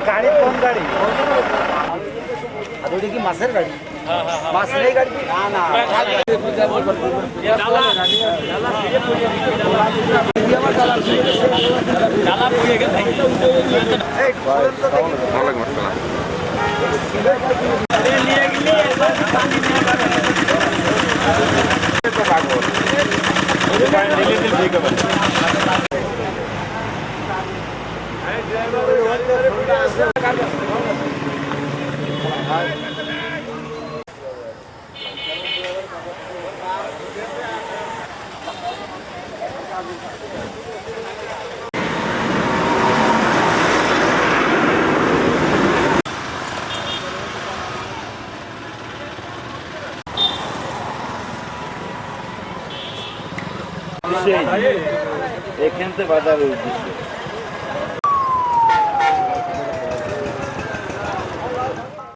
গাড়ি কোন গাড়ি? ওটা কি মাছের গাড়ি? মাছ নেই গাড়ি? না না এখান থেকে বাজারের উদ্দেশ্য